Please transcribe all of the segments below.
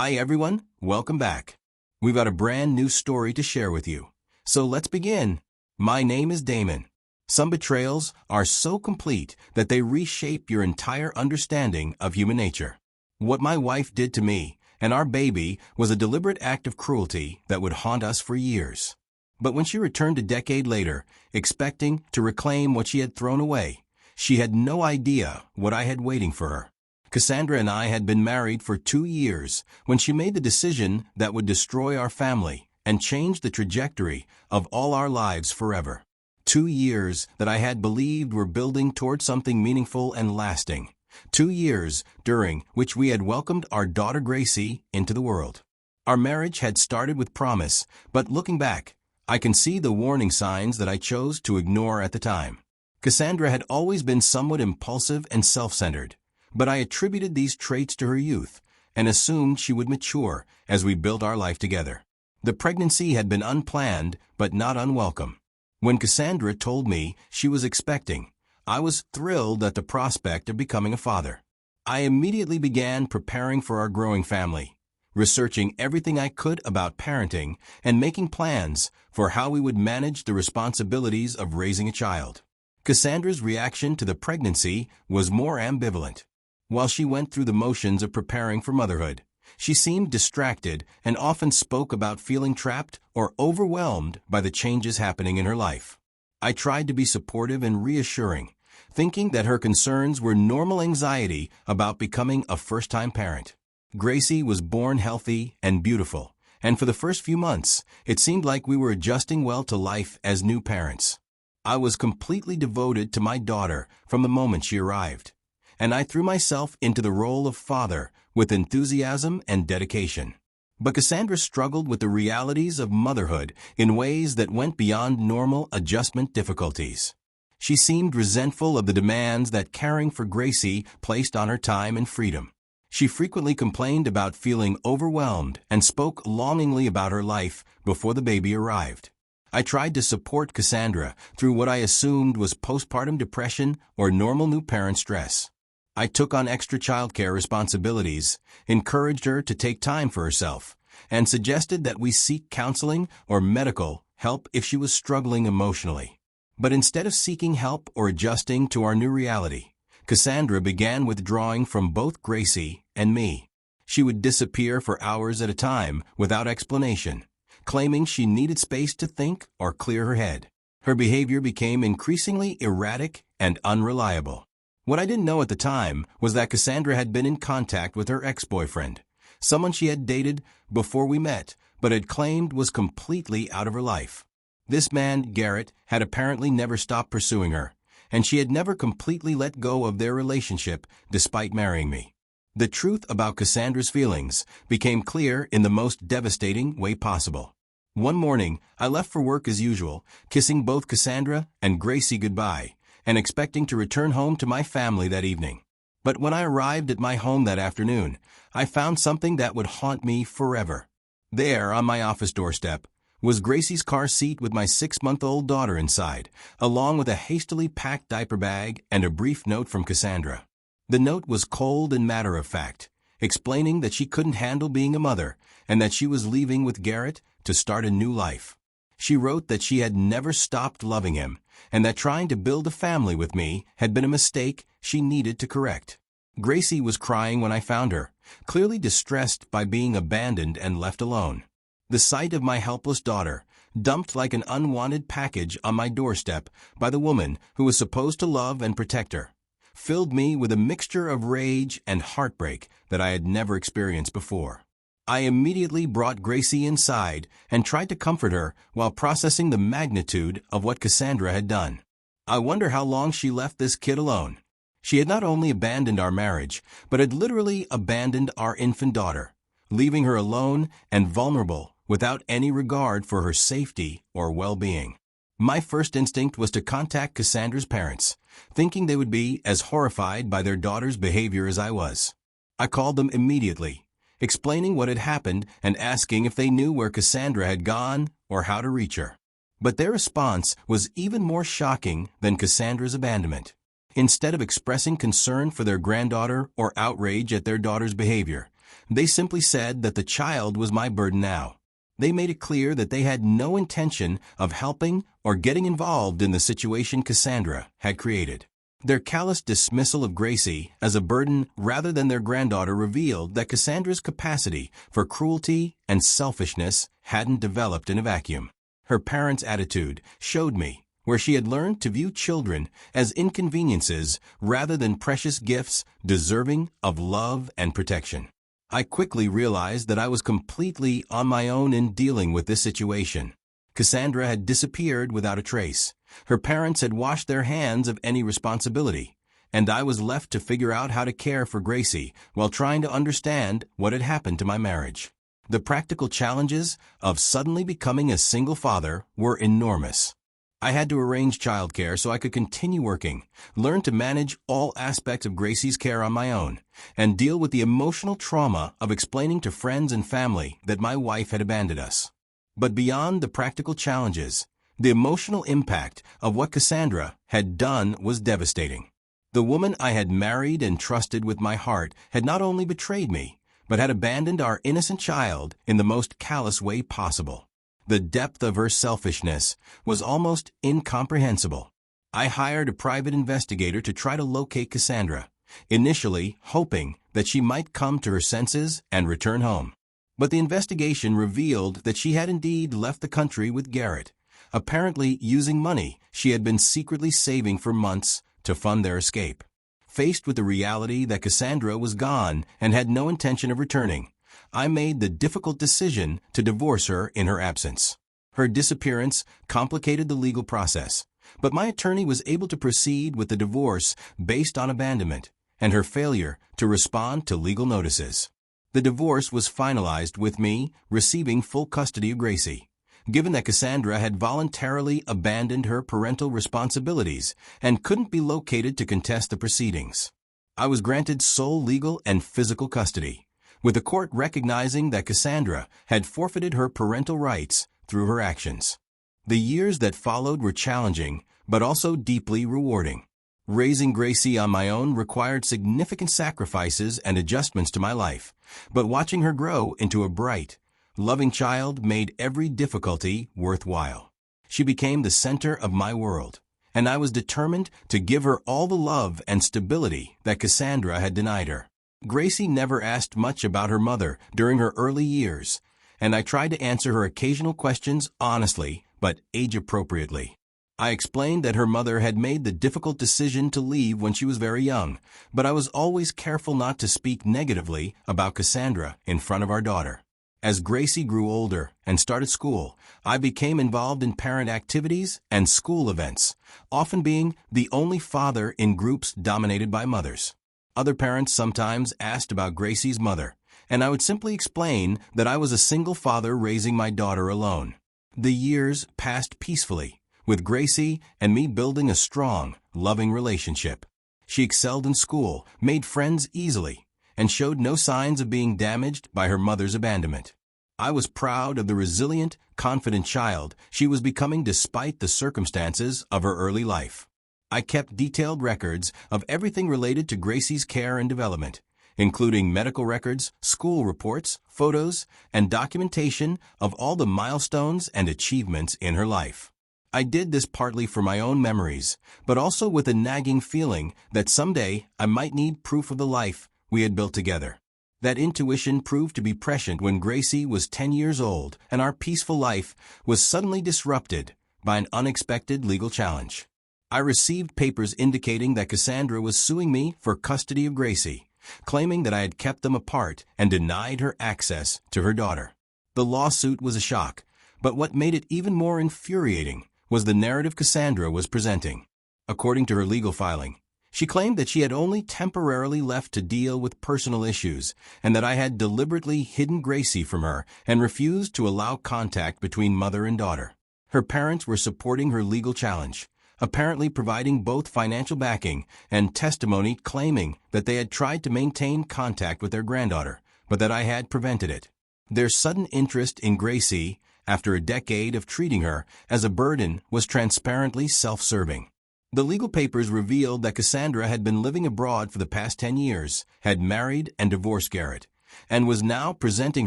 Hi everyone, welcome back. We've got a brand new story to share with you. So let's begin. My name is Damon. Some betrayals are so complete that they reshape your entire understanding of human nature. What my wife did to me and our baby was a deliberate act of cruelty that would haunt us for years. But when she returned a decade later, expecting to reclaim what she had thrown away, she had no idea what I had waiting for her. Cassandra and I had been married for 2 years when she made the decision that would destroy our family and change the trajectory of all our lives forever. 2 years that I had believed were building toward something meaningful and lasting. 2 years during which we had welcomed our daughter Gracie into the world. Our marriage had started with promise, but looking back, I can see the warning signs that I chose to ignore at the time. Cassandra had always been somewhat impulsive and self-centered, but I attributed these traits to her youth and assumed she would mature as we built our life together. The pregnancy had been unplanned but not unwelcome. When Cassandra told me she was expecting, I was thrilled at the prospect of becoming a father. I immediately began preparing for our growing family, researching everything I could about parenting and making plans for how we would manage the responsibilities of raising a child. Cassandra's reaction to the pregnancy was more ambivalent. While she went through the motions of preparing for motherhood, she seemed distracted and often spoke about feeling trapped or overwhelmed by the changes happening in her life. I tried to be supportive and reassuring, thinking that her concerns were normal anxiety about becoming a first-time parent. Gracie was born healthy and beautiful, and for the first few months, it seemed like we were adjusting well to life as new parents. I was completely devoted to my daughter from the moment she arrived, and I threw myself into the role of father with enthusiasm and dedication. But Cassandra struggled with the realities of motherhood in ways that went beyond normal adjustment difficulties. She seemed resentful of the demands that caring for Gracie placed on her time and freedom. She frequently complained about feeling overwhelmed and spoke longingly about her life before the baby arrived. I tried to support Cassandra through what I assumed was postpartum depression or normal new parent stress. I took on extra childcare responsibilities, encouraged her to take time for herself, and suggested that we seek counseling or medical help if she was struggling emotionally. But instead of seeking help or adjusting to our new reality, Cassandra began withdrawing from both Gracie and me. She would disappear for hours at a time without explanation, claiming she needed space to think or clear her head. Her behavior became increasingly erratic and unreliable. What I didn't know at the time was that Cassandra had been in contact with her ex-boyfriend, someone she had dated before we met, but had claimed was completely out of her life. This man, Garrett, had apparently never stopped pursuing her, and she had never completely let go of their relationship despite marrying me. The truth about Cassandra's feelings became clear in the most devastating way possible. One morning, I left for work as usual, kissing both Cassandra and Gracie goodbye, and expecting to return home to my family that evening. But when I arrived at my home that afternoon, I found something that would haunt me forever. There, on my office doorstep, was Gracie's car seat with my 6-month-old daughter inside, along with a hastily packed diaper bag and a brief note from Cassandra. The note was cold and matter-of-fact, explaining that she couldn't handle being a mother and that she was leaving with Garrett to start a new life. She wrote that she had never stopped loving him and that trying to build a family with me had been a mistake she needed to correct. Gracie was crying when I found her, clearly distressed by being abandoned and left alone. The sight of my helpless daughter, dumped like an unwanted package on my doorstep by the woman who was supposed to love and protect her, filled me with a mixture of rage and heartbreak that I had never experienced before. I immediately brought Gracie inside and tried to comfort her while processing the magnitude of what Cassandra had done. I wonder how long she left this kid alone. She had not only abandoned our marriage, but had literally abandoned our infant daughter, leaving her alone and vulnerable without any regard for her safety or well-being. My first instinct was to contact Cassandra's parents, thinking they would be as horrified by their daughter's behavior as I was. I called them immediately, explaining what had happened and asking if they knew where Cassandra had gone or how to reach her. But their response was even more shocking than Cassandra's abandonment. Instead of expressing concern for their granddaughter or outrage at their daughter's behavior, They simply said that the child was my burden now. They made it clear that they had no intention of helping or getting involved in the situation Cassandra had created. Their callous dismissal of Gracie as a burden rather than their granddaughter revealed that Cassandra's capacity for cruelty and selfishness hadn't developed in a vacuum. Her parents' attitude showed me where she had learned to view children as inconveniences rather than precious gifts deserving of love and protection. I quickly realized that I was completely on my own in dealing with this situation. Cassandra had disappeared without a trace. Her parents had washed their hands of any responsibility, and I was left to figure out how to care for Gracie while trying to understand what had happened to my marriage. The practical challenges of suddenly becoming a single father were enormous. I had to arrange childcare so I could continue working, learn to manage all aspects of Gracie's care on my own, and deal with the emotional trauma of explaining to friends and family that my wife had abandoned us. But beyond the practical challenges, the emotional impact of what Cassandra had done was devastating. The woman I had married and trusted with my heart had not only betrayed me, but had abandoned our innocent child in the most callous way possible. The depth of her selfishness was almost incomprehensible. I hired a private investigator to try to locate Cassandra, initially hoping that she might come to her senses and return home. But the investigation revealed that she had indeed left the country with Garrett, apparently using money she had been secretly saving for months to fund their escape. Faced with the reality that Cassandra was gone and had no intention of returning, I made the difficult decision to divorce her in her absence. Her disappearance complicated the legal process, but my attorney was able to proceed with the divorce based on abandonment and her failure to respond to legal notices. The divorce was finalized with me receiving full custody of Gracie, given that Cassandra had voluntarily abandoned her parental responsibilities and couldn't be located to contest the proceedings. I was granted sole legal and physical custody, with the court recognizing that Cassandra had forfeited her parental rights through her actions. The years that followed were challenging, but also deeply rewarding. Raising Gracie on my own required significant sacrifices and adjustments to my life, but watching her grow into a bright, loving child made every difficulty worthwhile. She became the center of my world, and I was determined to give her all the love and stability that Cassandra had denied her. Gracie never asked much about her mother during her early years, and I tried to answer her occasional questions honestly but age-appropriately. I explained that her mother had made the difficult decision to leave when she was very young, but I was always careful not to speak negatively about Cassandra in front of our daughter. As Gracie grew older and started school, I became involved in parent activities and school events, often being the only father in groups dominated by mothers. Other parents sometimes asked about Gracie's mother, and I would simply explain that I was a single father raising my daughter alone. The years passed peacefully, with Gracie and me building a strong, loving relationship. She excelled in school, made friends easily, and showed no signs of being damaged by her mother's abandonment. I was proud of the resilient, confident child she was becoming despite the circumstances of her early life. I kept detailed records of everything related to Gracie's care and development, including medical records, school reports, photos, and documentation of all the milestones and achievements in her life. I did this partly for my own memories, but also with a nagging feeling that someday I might need proof of the life we had built together. That intuition proved to be prescient when Gracie was 10 years old and our peaceful life was suddenly disrupted by an unexpected legal challenge. I received papers indicating that Cassandra was suing me for custody of Gracie, claiming that I had kept them apart and denied her access to her daughter. The lawsuit was a shock, but what made it even more infuriating was the narrative Cassandra was presenting. According to her legal filing, she claimed that she had only temporarily left to deal with personal issues and that I had deliberately hidden Gracie from her and refused to allow contact between mother and daughter. Her parents were supporting her legal challenge, apparently providing both financial backing and testimony claiming that they had tried to maintain contact with their granddaughter, but that I had prevented it. Their sudden interest in Gracie, after a decade of treating her as a burden, was transparently self-serving. The legal papers revealed that Cassandra had been living abroad for the past 10 years, had married and divorced Garrett, and was now presenting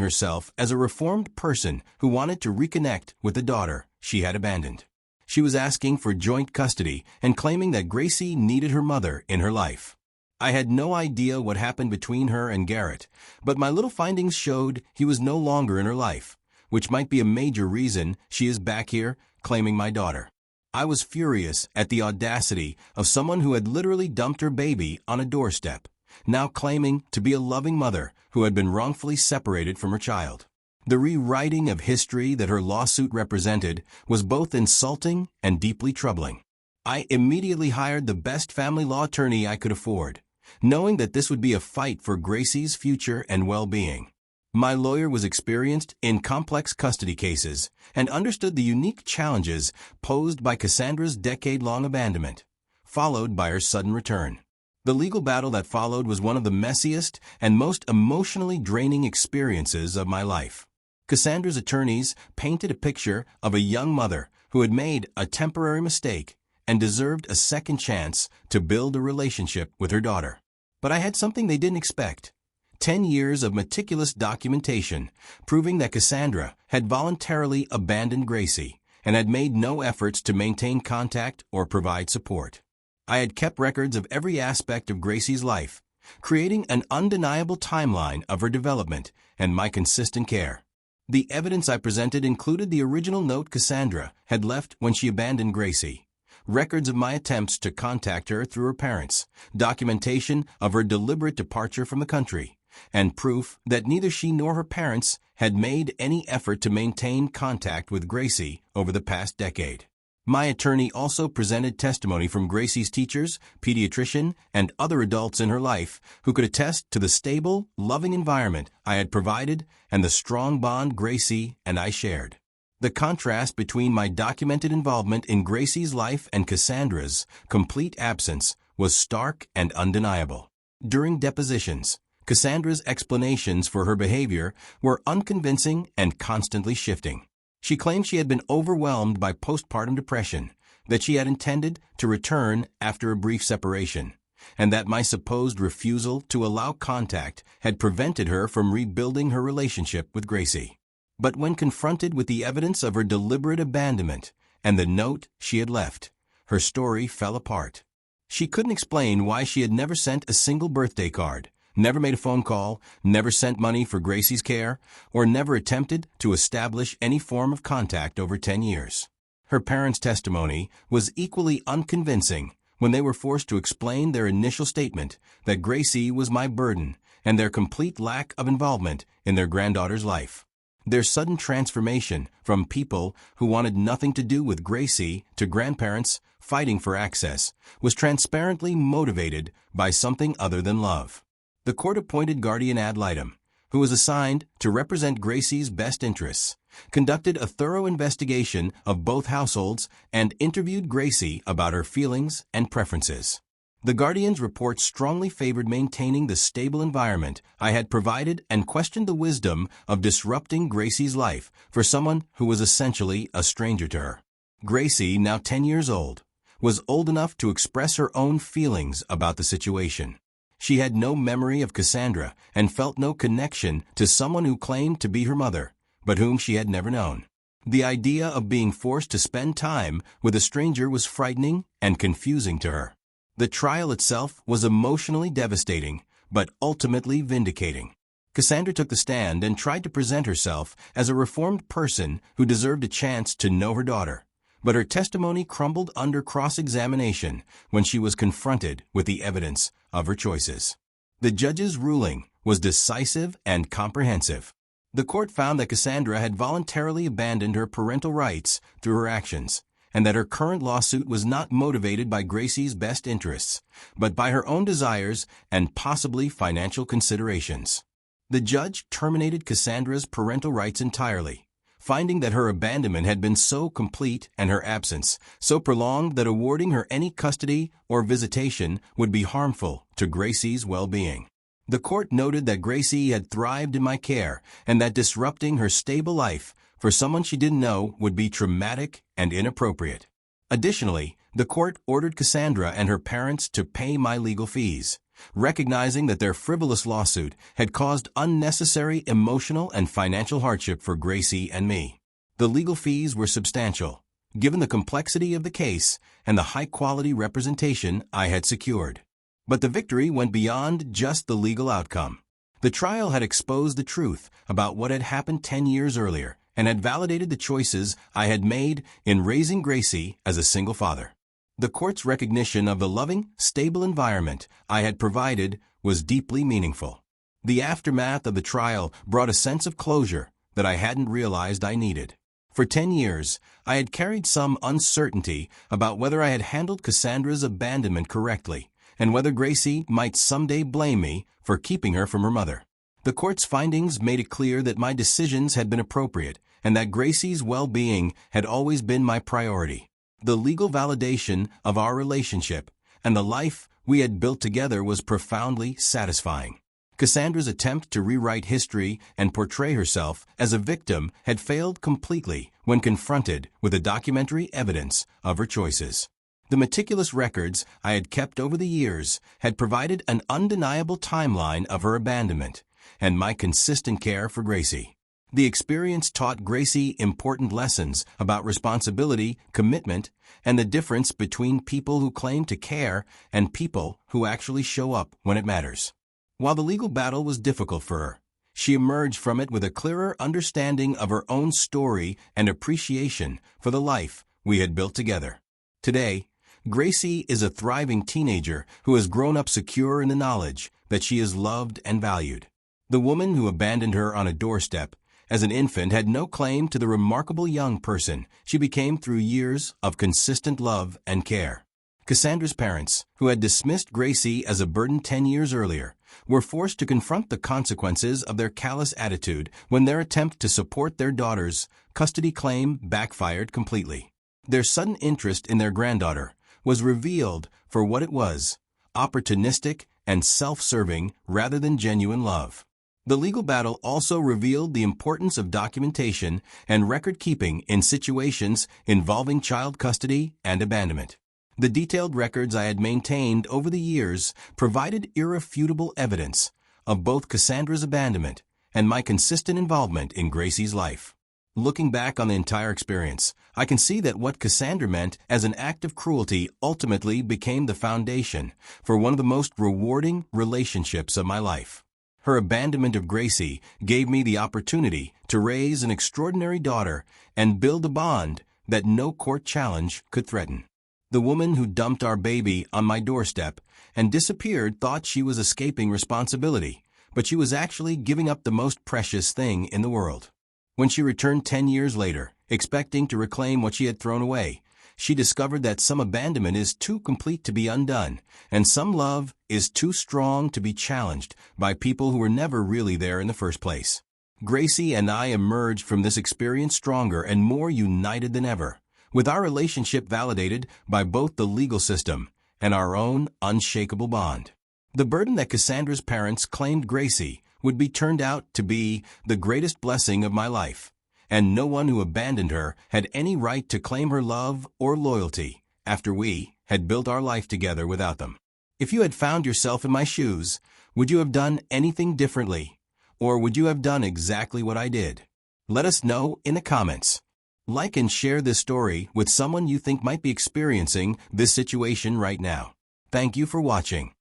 herself as a reformed person who wanted to reconnect with the daughter she had abandoned. She was asking for joint custody and claiming that Gracie needed her mother in her life. I had no idea what happened between her and Garrett, but my little findings showed he was no longer in her life, which might be a major reason she is back here claiming my daughter. I was furious at the audacity of someone who had literally dumped her baby on a doorstep, now claiming to be a loving mother who had been wrongfully separated from her child. The rewriting of history that her lawsuit represented was both insulting and deeply troubling. I immediately hired the best family law attorney I could afford, knowing that this would be a fight for Gracie's future and well-being. My lawyer was experienced in complex custody cases and understood the unique challenges posed by Cassandra's decade-long abandonment, followed by her sudden return. The legal battle that followed was one of the messiest and most emotionally draining experiences of my life. Cassandra's attorneys painted a picture of a young mother who had made a temporary mistake and deserved a second chance to build a relationship with her daughter. But I had something they didn't expect. 10 years of meticulous documentation proving that Cassandra had voluntarily abandoned Gracie and had made no efforts to maintain contact or provide support. I had kept records of every aspect of Gracie's life, creating an undeniable timeline of her development and my consistent care. The evidence I presented included the original note Cassandra had left when she abandoned Gracie, records of my attempts to contact her through her parents, documentation of her deliberate departure from the country, and proof that neither she nor her parents had made any effort to maintain contact with Gracie over the past decade. My attorney also presented testimony from Gracie's teachers, pediatrician, and other adults in her life who could attest to the stable, loving environment I had provided and the strong bond Gracie and I shared. The contrast between my documented involvement in Gracie's life and Cassandra's complete absence was stark and undeniable. During depositions, Cassandra's explanations for her behavior were unconvincing and constantly shifting. She claimed she had been overwhelmed by postpartum depression, that she had intended to return after a brief separation, and that my supposed refusal to allow contact had prevented her from rebuilding her relationship with Gracie. But when confronted with the evidence of her deliberate abandonment and the note she had left, her story fell apart. She couldn't explain why she had never sent a single birthday card, never made a phone call, never sent money for Gracie's care, or never attempted to establish any form of contact over 10 years. Her parents' testimony was equally unconvincing when they were forced to explain their initial statement that Gracie was my burden and their complete lack of involvement in their granddaughter's life. Their sudden transformation from people who wanted nothing to do with Gracie to grandparents fighting for access was transparently motivated by something other than love. The court-appointed guardian ad litem, who was assigned to represent Gracie's best interests, conducted a thorough investigation of both households and interviewed Gracie about her feelings and preferences. The guardian's report strongly favored maintaining the stable environment I had provided and questioned the wisdom of disrupting Gracie's life for someone who was essentially a stranger to her. Gracie, now 10 years old, was old enough to express her own feelings about the situation. She had no memory of Cassandra and felt no connection to someone who claimed to be her mother, but whom she had never known. The idea of being forced to spend time with a stranger was frightening and confusing to her. The trial itself was emotionally devastating, but ultimately vindicating. Cassandra took the stand and tried to present herself as a reformed person who deserved a chance to know her daughter. But her testimony crumbled under cross-examination when she was confronted with the evidence of her choices. The judge's ruling was decisive and comprehensive. The court found that Cassandra had voluntarily abandoned her parental rights through her actions, and that her current lawsuit was not motivated by Gracie's best interests, but by her own desires and possibly financial considerations. The judge terminated Cassandra's parental rights entirely, finding that her abandonment had been so complete and her absence so prolonged that awarding her any custody or visitation would be harmful to Gracie's well-being. The court noted that Gracie had thrived in my care and that disrupting her stable life for someone she didn't know would be traumatic and inappropriate. Additionally, the court ordered Cassandra and her parents to pay my legal fees, recognizing that their frivolous lawsuit had caused unnecessary emotional and financial hardship for Gracie and me. The legal fees were substantial, given the complexity of the case and the high-quality representation I had secured. But the victory went beyond just the legal outcome. The trial had exposed the truth about what had happened 10 years earlier and had validated the choices I had made in raising Gracie as a single father. The court's recognition of the loving, stable environment I had provided was deeply meaningful. The aftermath of the trial brought a sense of closure that I hadn't realized I needed. For 10 years, I had carried some uncertainty about whether I had handled Cassandra's abandonment correctly, and whether Gracie might someday blame me for keeping her from her mother. The court's findings made it clear that my decisions had been appropriate, and that Gracie's well-being had always been my priority. The legal validation of our relationship and the life we had built together was profoundly satisfying. Cassandra's attempt to rewrite history and portray herself as a victim had failed completely when confronted with the documentary evidence of her choices. The meticulous records I had kept over the years had provided an undeniable timeline of her abandonment and my consistent care for Gracie. The experience taught Gracie important lessons about responsibility, commitment, and the difference between people who claim to care and people who actually show up when it matters. While the legal battle was difficult for her, she emerged from it with a clearer understanding of her own story and appreciation for the life we had built together. Today, Gracie is a thriving teenager who has grown up secure in the knowledge that she is loved and valued. The woman who abandoned her on a doorstep as an infant had no claim to the remarkable young person she became through years of consistent love and care. Cassandra's parents, who had dismissed Gracie as a burden 10 years earlier, were forced to confront the consequences of their callous attitude when their attempt to support their daughter's custody claim backfired completely. Their sudden interest in their granddaughter was revealed for what it was: opportunistic and self-serving rather than genuine love. The legal battle also revealed the importance of documentation and record-keeping in situations involving child custody and abandonment. The detailed records I had maintained over the years provided irrefutable evidence of both Cassandra's abandonment and my consistent involvement in Gracie's life. Looking back on the entire experience, I can see that what Cassandra meant as an act of cruelty ultimately became the foundation for one of the most rewarding relationships of my life. Her abandonment of Gracie gave me the opportunity to raise an extraordinary daughter and build a bond that no court challenge could threaten. The woman who dumped our baby on my doorstep and disappeared thought she was escaping responsibility, but she was actually giving up the most precious thing in the world. When she returned 10 years later, expecting to reclaim what she had thrown away, she discovered that some abandonment is too complete to be undone, and some love is too strong to be challenged by people who were never really there in the first place. Gracie and I emerged from this experience stronger and more united than ever, with our relationship validated by both the legal system and our own unshakable bond. The burden that Cassandra's parents claimed Gracie would be turned out to be the greatest blessing of my life, and no one who abandoned her had any right to claim her love or loyalty after we had built our life together without them. If you had found yourself in my shoes, would you have done anything differently, or would you have done exactly what I did? Let us know in the comments. Like and share this story with someone you think might be experiencing this situation right now. Thank you for watching.